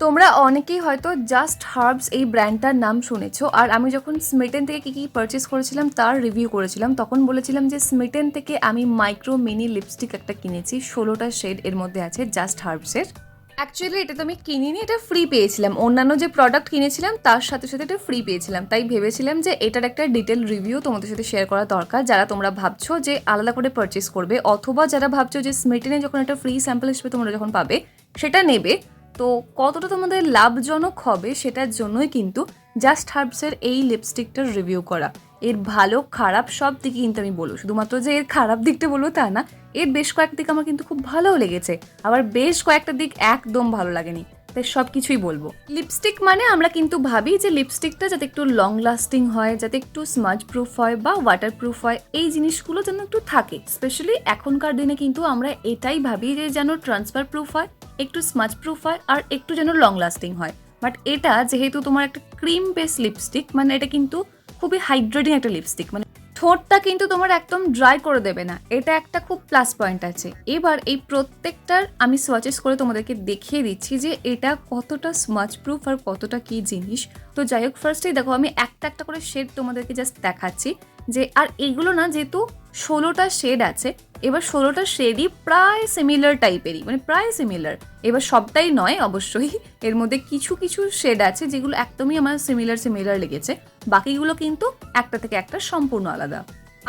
তোমরা অনেকেই হয়তো জাস্ট হার্বস এই ব্র্যান্ডটার নাম শুনেছো। আর আমি যখন স্মিটেন থেকে কী কী পারচেস করেছিলাম তার রিভিউ করেছিলাম, তখন বলেছিলাম যে স্মিটেন থেকে আমি মাইক্রো মিনি লিপস্টিক একটা কিনেছি, 16টা শেড এর মধ্যে আছে জাস্ট হার্বসের। অ্যাকচুয়ালি এটা তো আমি কিনিনি, এটা ফ্রি পেয়েছিলাম। অন্যান্য যে প্রোডাক্ট কিনেছিলাম তার সাথে সাথে এটা ফ্রি পেয়েছিলাম, তাই ভেবেছিলাম যে এটার একটা ডিটেল রিভিউ তোমাদের সাথে শেয়ার করা দরকার, যারা তোমরা ভাবছো যে আলাদা করে পারচেস করবে, অথবা যারা ভাবছো যে স্মিটেনে যখন একটা ফ্রি স্যাম্পল হিসেবে তোমরা যখন পাবে সেটা নেবে। তো কতটা তোমাদের লাভজনক হবে সেটার জন্যই কিন্তু জাস্ট হার্বসের এই লিপস্টিকটার রিভিউ করা। এর ভালো খারাপ সব দিকে কিন্তু আমি বলবো, শুধুমাত্র যে এর খারাপ দিকটা বলবো তা না, এর বেশ কয়েক দিক আমার কিন্তু খুব ভালোও লেগেছে, আবার বেশ কয়েকটা দিক একদম ভালো লাগেনি। তাই সব কিছুই বলবো। লিপস্টিক মানে আমরা কিন্তু ভাবি যে লিপস্টিকটা যাতে একটু লং লাস্টিং হয়, যাতে একটু স্মাজ প্রুফ হয় বা ওয়াটার প্রুফ হয়, এই জিনিসগুলো যেন একটু থাকে। স্পেশালি এখনকার দিনে কিন্তু আমরা এটাই ভাবি যে যেন ট্রান্সফার প্রুফ হয়, একটু স্মাজ প্রুফ হয়, আর একটু যেন লং লাস্টিং হয়। বাট এটা যেহেতু তোমার একটা ক্রিম বেস লিপস্টিক, মানে এটা কিন্তু খুবই হাইড্রেটিং একটা লিপস্টিক, মানে ঠোঁটটা কিন্তু তোমার একদম ড্রাই করে দেবে না, এটা একটা খুব প্লাস পয়েন্ট আছে। এবার এই প্রত্যেকটার আমি সোয়াচেস করে তোমাদেরকে দেখিয়ে দিচ্ছি যে এটা কতটা স্মাচ প্রুফ আর কতটা কি জিনিস। তো যাই হোক, ফার্স্টেই দেখো আমি একটা একটা করে শেড তোমাদেরকে জাস্ট দেখাচ্ছি যে, আর এইগুলো না যেহেতু 16টা শেড আছে, এবার 16টা শেডই প্রায় সিমিলার টাইপেরই, মানে প্রায় সিমিলার। এবার সবটাই নয় অবশ্যই, এর মধ্যে কিছু কিছু শেড আছে যেগুলো একদমই আমার সিমিলার লেগেছে, বাকিগুলো কিন্তু একটা থেকে একটা সম্পূর্ণ আলাদা।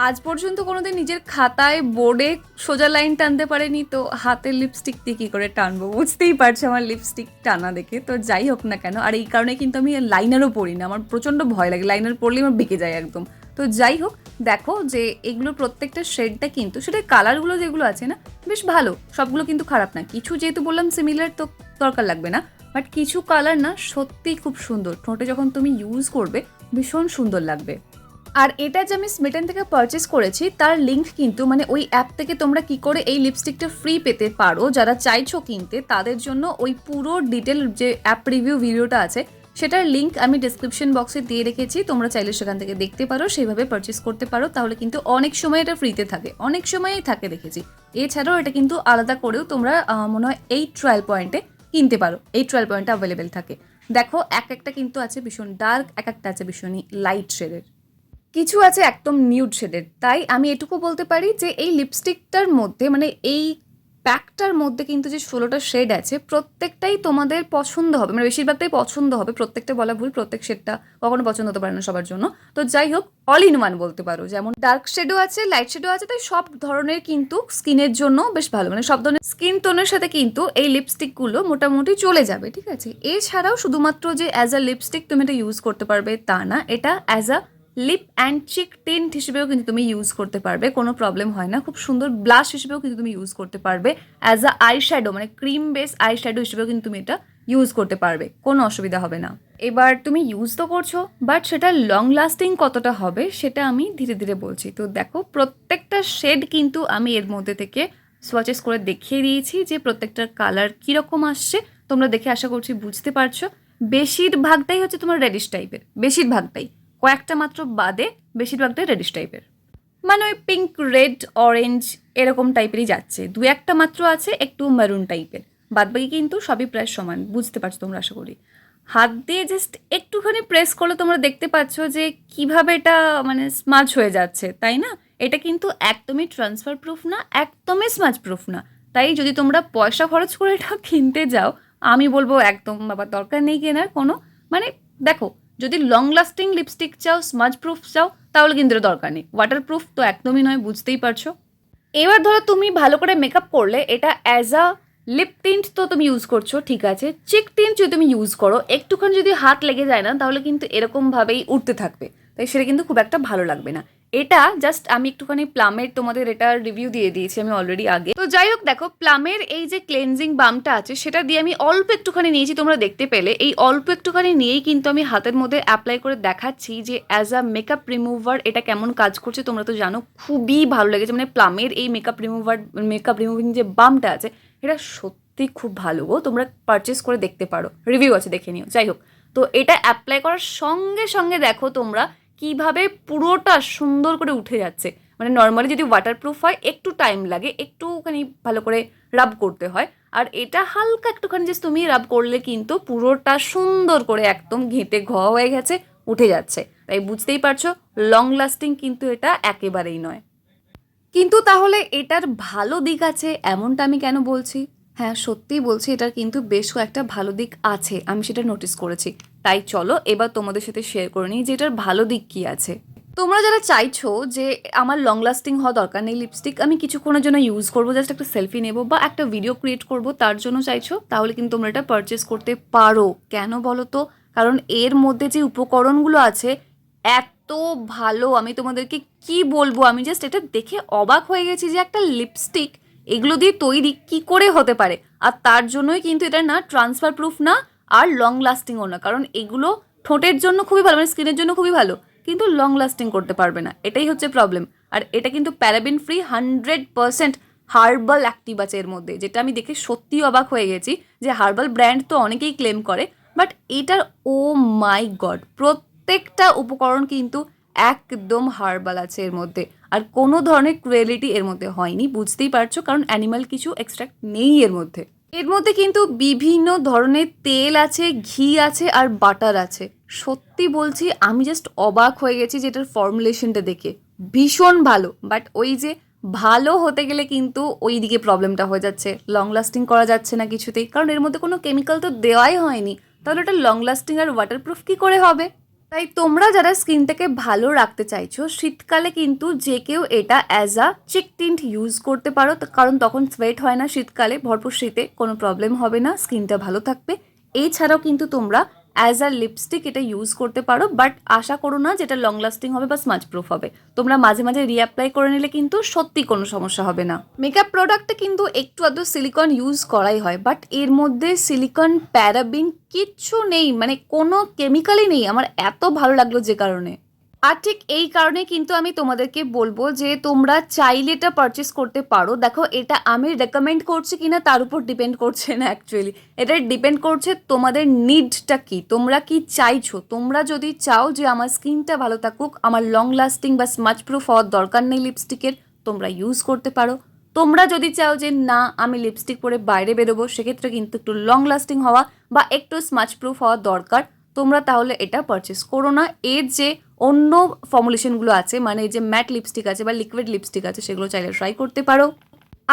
আজ পর্যন্ত কোনোদিন নিজের খাতায় বোর্ডে সোজা লাইন টানতে পারেনি, তো হাতের লিপস্টিক দিয়ে কী করে টানবো, বুঝতেই পারছো আমার লিপস্টিক টানা দেখে। তো যাই হোক না কেন, আর এই কারণে কিন্তু আমি লাইনারও পরি না, আমার প্রচণ্ড ভয় লাগে, লাইনার পরলে আমার বেঁকে যায় একদম। তো যাই হোক, দেখো যে এগুলোর প্রত্যেকটা শেডটা কিন্তু, সেটা কালারগুলো যেগুলো আছে না বেশ ভালো, সবগুলো কিন্তু খারাপ না। কিছু যেহেতু বললাম সিমিলার, তো দরকার লাগবে না, বাট কিছু কালার না সত্যিই খুব সুন্দর, ঠোঁটে যখন তুমি ইউজ করবে ভীষণ সুন্দর লাগবে। আর এটা যে আমি স্মিটেন থেকে পারচেস করেছি তার লিঙ্ক কিন্তু, মানে ওই অ্যাপ থেকে তোমরা কি করে এই লিপস্টিকটা ফ্রি পেতে পারো যারা চাইছো কিনতে, তাদের জন্য ওই পুরো ডিটেল যে অ্যাপ রিভিউ ভিডিওটা আছে সেটার লিঙ্ক আমি ডিসক্রিপশন বক্সে দিয়ে রেখেছি, তোমরা চাইলে সেখান থেকে দেখতে পারো, সেইভাবে পারচেস করতে পারো। তাহলে কিন্তু অনেক সময় এটা ফ্রিতে থাকে, অনেক সময়ই থাকে দেখেছি। এছাড়াও এটা কিন্তু আলাদা করেও তোমরা মনে হয় এই ট্রায়াল পয়েন্টে কিনতে পারো, এই ট্রায়াল পয়েন্টে অ্যাভেলেবেল থাকে। দেখো এক একটা কিন্তু আছে ভীষণ ডার্ক, এক একটা আছে ভীষণই লাইট শেডের, কিছু আছে একদম নিউড শেডের। তাই আমি এটুকু বলতে পারি যে এই লিপস্টিকটার মধ্যে, মানে এই প্যাকটার মধ্যে কিন্তু যে 16টা শেড আছে প্রত্যেকটাই তোমাদের পছন্দ হবে, মানে বেশিরভাগটাই পছন্দ হবে। প্রত্যেকটা বলা ভুল, প্রত্যেক শেডটা কখনো পছন্দ হতে পারে না সবার জন্য। তো যাই হোক, অল ইন ওয়ান বলতে পারো, যেমন ডার্ক শেডও আছে, লাইট শেডও আছে, তাই সব ধরনের কিন্তু স্কিনের জন্য বেশ ভালো, মানে সব ধরনের স্কিন টোনের সাথে কিন্তু এই লিপস্টিকগুলো মোটামুটি চলে যাবে, ঠিক আছে। এছাড়াও শুধুমাত্র যে অ্যাজ আ লিপস্টিক তুমি এটা ইউজ করতে পারবে তা না, এটা as a lip and cheek tint হিসেবেও কিন্তু তুমি ইউজ করতে পারবে, কোনো প্রবলেম হয় না। খুব সুন্দর ব্লাশ হিসেবেও কিন্তু তুমি ইউজ করতে পারবে, অ্যাজ আ আই শ্যাডো, মানে ক্রিম বেস আই শ্যাডো হিসেবেও কিন্তু তুমি এটা ইউজ করতে পারবে, কোনো অসুবিধা হবে না। এবার তুমি ইউজ তো করছো, বাট সেটা লং লাস্টিং কতটা হবে সেটা আমি ধীরে ধীরে বলছি। তো দেখো প্রত্যেকটা শেড কিন্তু আমি এর মধ্যে থেকে সোয়াচেস করে দেখিয়ে দিয়েছি যে প্রত্যেকটার কালার কীরকম আসছে, তোমরা দেখে আশা করছি বুঝতে পারছো। বেশিরভাগটাই হচ্ছে তোমার রেডিশ টাইপের, বেশিরভাগটাই, কয়েকটা মাত্র বাদে বেশিরভাগটাই রেডিশ টাইপের, মানে ওই পিঙ্ক রেড অরেঞ্জ এরকম টাইপেরই যাচ্ছে, দু একটা মাত্র আছে একটু মেরুন টাইপের, বাদবাকি কিন্তু সবই প্রায় সমান, বুঝতে পারছো তোমরা আশা করি। হাত দিয়ে জাস্ট একটুখানি প্রেস করলে তোমরা দেখতে পাচ্ছ যে কিভাবে এটা মানে স্মাজ হয়ে যাচ্ছে, তাই না? এটা কিন্তু একদমই ট্রান্সফার প্রুফ না, একদমই স্মাজ প্রুফ না। তাই যদি তোমরা পয়সা খরচ করে এটা কিনতে যাও, আমি বলবো একদম বাবা দরকার নেই কেনার কোনো, মানে দেখো যদি লং লাস্টিং লিপস্টিক চাও, স্মাজ প্রুফ চাও, তাহলে কিন্তু এটা দরকার নেই। ওয়াটার প্রুফ তো একদমই নয়, বুঝতেই পারছো। এবার ধরো তুমি ভালো করে মেকআপ করলে, এটা অ্যাজ আ লিপ টিন্ট তো তুমি ইউজ করছো, ঠিক আছে, চিক টিন্ট যদি তুমি ইউজ করো, একটুখানি যদি হাত লেগে যায় না তাহলে কিন্তু এরকমভাবেই উঠতে থাকবে, তাই সেটা কিন্তু খুব একটা ভালো লাগবে না। এটা জাস্ট আমি একটুখানি প্লামের তোমাদের এটা রিভিউ দিয়ে দিয়েছি আমি অলরেডি আগে। তো যাই হোক, দেখো প্লামের এই যে ক্লেনজিং বামটা আছে সেটা দিয়ে আমি অল্প একটুখানি নিয়েছি, তোমরা দেখতে পেলে এই অল্প একটুখানি নিয়েই কিন্তু আমি হাতের মধ্যে অ্যাপ্লাই করে দেখাচ্ছি যে অ্যাজ আ মেকআপ রিমুভার এটা কেমন কাজ করছে। তোমরা তো জানো খুবই ভালো লেগেছে, মানে প্লামের এই মেকআপ রিমুভিং যে বামটা আছে এটা সত্যি খুব ভালো গো, তোমরা পারচেস করে দেখতে পারো, রিভিউ আছে দেখে নিও। যাই হোক, তো এটা অ্যাপ্লাই করার সঙ্গে সঙ্গে দেখো তোমরা কিভাবে পুরোটা সুন্দর করে উঠে যাচ্ছে। মানে নর্মালি যদি ওয়াটারপ্রুফ হয় একটু টাইম লাগে, একটুখানি ভালো করে রাব করতে হয়, আর এটা হালকা একটুখানি জাস্ট তুমি রাব করলে কিন্তু পুরোটা সুন্দর করে একদম ঘেঁটে হয়ে গেছে, উঠে যাচ্ছে। তাই বুঝতেই পারছো লং লাস্টিং কিন্তু এটা একেবারেই নয়। কিন্তু তাহলে এটার ভালো দিক আছে এমনটা আমি কেন বলছি? হ্যাঁ, সত্যিই বলছি এটার কিন্তু বেশ কয়েকটা ভালো দিক আছে, আমি সেটা নোটিস করেছি। তাই চলো এবার তোমাদের সাথে শেয়ার করে নিই যে এটার ভালো দিক কী আছে। তোমরা যারা চাইছো যে আমার লং লাস্টিং হওয়া দরকার নেই লিপস্টিক, আমি কিছুক্ষণের জন্য ইউজ করবো, জাস্ট একটা সেলফি নেবো বা একটা ভিডিও ক্রিয়েট করবো, তার জন্য চাইছো, তাহলে কিন্তু তোমরা এটা পারচেস করতে পারো। কেন বলো তো? কারণ এর মধ্যে যে উপকরণগুলো আছে এত ভালো, আমি তোমাদেরকে কি বলবো, আমি জাস্ট এটা দেখে অবাক হয়ে গেছি যে একটা লিপস্টিক এগুলো দিয়ে তৈরি কি করে হতে পারে। আর তার জন্যই কিন্তু এটা না ট্রান্সফার প্রুফ না আর লং লাস্টিংও না, কারণ এগুলো ঠোঁটের জন্য খুবই ভালো, মানে স্কিনের জন্য খুবই ভালো, কিন্তু লং লাস্টিং করতে পারবে না, এটাই হচ্ছে প্রবলেম। আর এটা কিন্তু প্যারাবেন ফ্রি, 100% হার্বাল অ্যাক্টিভ আছে এর মধ্যে, যেটা আমি দেখে সত্যিই অবাক হয়ে গেছি। যে হার্বাল ব্র্যান্ড তো অনেকেই ক্লেম করে, বাট এটার ও মাই গড প্রত্যেকটা উপকরণ কিন্তু একদম হার্বাল আছে এর মধ্যে। আর কোনো ধরনের ক্রুয়েলিটি এর মধ্যে হয়নি, বুঝতেই পারছো, কারণ অ্যানিমাল কিছু এক্সট্রাক্ট নেই এর মধ্যে। এর মধ্যে কিন্তু বিভিন্ন ধরনের তেল আছে, ঘি আছে আর বাটার আছে। সত্যি বলছি আমি জাস্ট অবাক হয়ে গেছি যে এটার ফর্মুলেশনটা দেখে, ভীষণ ভালো। বাট ওই যে ভালো হতে গেলে কিন্তু ওই দিকে প্রবলেমটা হয়ে যাচ্ছে, লং লাস্টিং করা যাচ্ছে না কিছুতেই, কারণ এর মধ্যে কোনো কেমিক্যাল তো দেওয়াই হয়নি। তাহলে ওটা লং লাস্টিং আর ওয়াটারপ্রুফ কী করে হবে? তাই তোমরা যারা স্কিনটাকে ভালো রাখতে চাইছো, শীতকালে কিন্তু যে কেউ এটা as a cheek tint use করতে পারো, কারণ তখন সোয়েট হয় না শীতকালে, ভরপুর শীতে কোনো প্রবলেম হবে না, স্কিনটা ভালো থাকবে। এছাড়াও কিন্তু তোমরা অ্যাজ আ লিপস্টিক এটা ইউজ করতে পারো, বাট আশা করো না যেটা লং লাস্টিং হবে বা স্মাচ প্রুফ হবে। তোমরা মাঝে মাঝে রিঅ্যাপ্লাই করে নিলে কিন্তু সত্যি কোনো সমস্যা হবে না। মেকআপ প্রোডাক্টে কিন্তু একটু আধটু সিলিকন ইউজ করাই হয়, বাট এর মধ্যে সিলিকন, প্যারাবিন কিচ্ছু নেই, মানে কোনো কেমিক্যালই নেই। আমার এত ভালো লাগলো যে কারণে। আর ঠিক এই কারণে কিন্তু আমি তোমাদেরকে বলবো যে তোমরা চাইলে এটা পারচেস করতে পারো। দেখো এটা আমি রেকমেন্ড করছি কিনা তার উপর ডিপেন্ড করছে না, অ্যাকচুয়ালি এটা ডিপেন্ড করছে তোমাদের নিডটা কি, তোমরা কি চাইছো। তোমরা যদি চাও যে আমার স্কিনটা ভালো থাকুক, আমার লং লাস্টিং বা স্মাচ প্রুফ হওয়ার দরকার নেই লিপস্টিকের, তোমরা ইউজ করতে পারো। তোমরা যদি চাও যে না আমি লিপস্টিক পরে বাইরে বেরোবো, সেক্ষেত্রে কিন্তু একটু লং লাস্টিং হওয়া বা একটু স্মাচ প্রুফ হওয়া দরকার, তোমরা তাহলে এটা পারচেস করো না। এর যে অন্য ফর্মুলেশনগুলো আছে, মানে যে ম্যাট লিপস্টিক আছে বা লিকুইড লিপস্টিক আছে, সেগুলো চাইলে ট্রাই করতে পারো।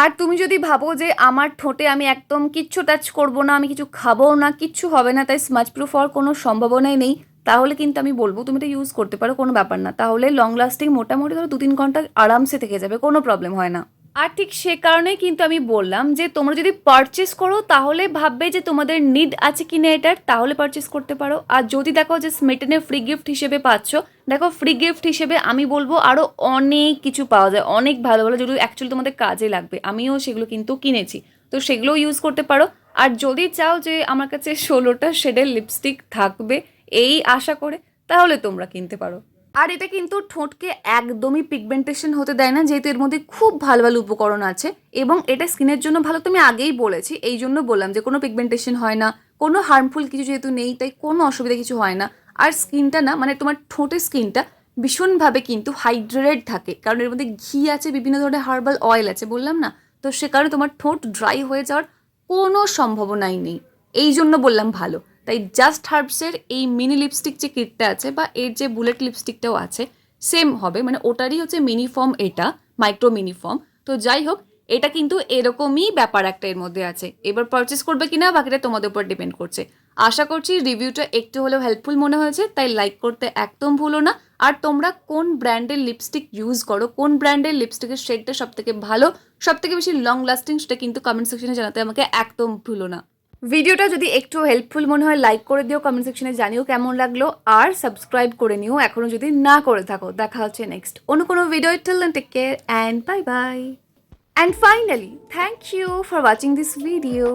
আর তুমি যদি ভাবো যে আমার ঠোঁটে আমি একদম কিচ্ছু টাচ করবো না, আমি কিছু খাবো না, কিচ্ছু হবে না, তাই স্মাচ প্রুফ হওয়ার কোনো সম্ভাবনাই নেই, তাহলে কিন্তু আমি বলবো তুমি এটা ইউজ করতে পারো, কোনো ব্যাপার না। তাহলে লং লাস্টিং মোটামুটি ধরো 2-3 ঘন্টা আরামসে থেকে যাবে, কোনো প্রবলেম হয় না। আর ঠিক সে কারণেই কিন্তু আমি বললাম যে তোমরা যদি পারচেস করো তাহলে ভাববে যে তোমাদের নিড আছে কিনা এটার, তাহলে পারচেস করতে পারো। আর যদি দেখো যে স্মেটেনে ফ্রি গিফট হিসেবে পাচ্ছ, দেখো ফ্রি গিফট হিসেবে আমি বলবো আরও অনেক কিছু পাওয়া যায়, অনেক ভালো ভালো, যেগুলো অ্যাকচুয়ালি তোমাদের কাজে লাগবে। আমিও সেগুলো কিন্তু কিনেছি, তো সেগুলোও ইউজ করতে পারো। আর যদি চাও যে আমার কাছে 16টা শেডের লিপস্টিক থাকবে এই আশা করে, তাহলে তোমরা কিনতে পারো। আর এটা কিন্তু ঠোঁটকে একদমই পিগমেন্টেশন হতে দেয় না, যেহেতু এর মধ্যে খুব ভালো ভালো উপকরণ আছে এবং এটা স্কিনের জন্য ভালো। তুমি আগেই বলেছি, এই জন্য বললাম যে কোনো পিগমেন্টেশন হয় না, কোনো হার্মফুল কিছু যেহেতু নেই, তাই কোনো অসুবিধা কিছু হয় না। আর স্কিনটা না, মানে তোমার ঠোঁটের স্কিনটা ভীষণভাবে কিন্তু হাইড্রেটেড থাকে, কারণ এর মধ্যে ঘি আছে, বিভিন্ন ধরনের হার্বাল অয়েল আছে, বললাম না। তো সে কারণে তোমার ঠোঁট ড্রাই হয়ে যাওয়ার কোনো সম্ভাবনাই নেই, এই জন্য বললাম ভালো। তাই জাস্ট হার্বসের এই মিনি লিপস্টিক যে কিটটা আছে বা এর যে বুলেট লিপস্টিকটাও আছে, সেম হবে, মানে ওটারই হচ্ছে মিনি ফর্ম, এটা মাইক্রো মিনি ফর্ম। তো যাই হোক, এটা কিন্তু এরকমই ব্যাপার একটা এর মধ্যে আছে। এবার পারচেস করবে কিনা বাকিটা তোমাদের উপর ডিপেন্ড করছে। আশা করছি রিভিউটা একটু হলেও হেল্পফুল মনে হয়েছে, তাই লাইক করতে একদম ভুলো না। আর তোমরা কোন ব্র্যান্ডের লিপস্টিক ইউজ করো, কোন ব্র্যান্ডের লিপস্টিকের শেডটা সবথেকে ভালো, সবথেকে বেশি লং লাস্টিং, সেটা কিন্তু কমেন্ট সেকশনে জানাতে আমাকে একদম ভুলো না। ভিডিওটা যদি একটু হেল্পফুল মনে হয় লাইক করে দিও, কমেন্ট সেকশনে জানিও কেমন লাগলো, আর সাবস্ক্রাইব করে নিও এখনো যদি না করে থাকো। দেখা হচ্ছে নেক্সট অন্য কোনো video. Till then take care and bye bye. And finally, thank you for watching this video.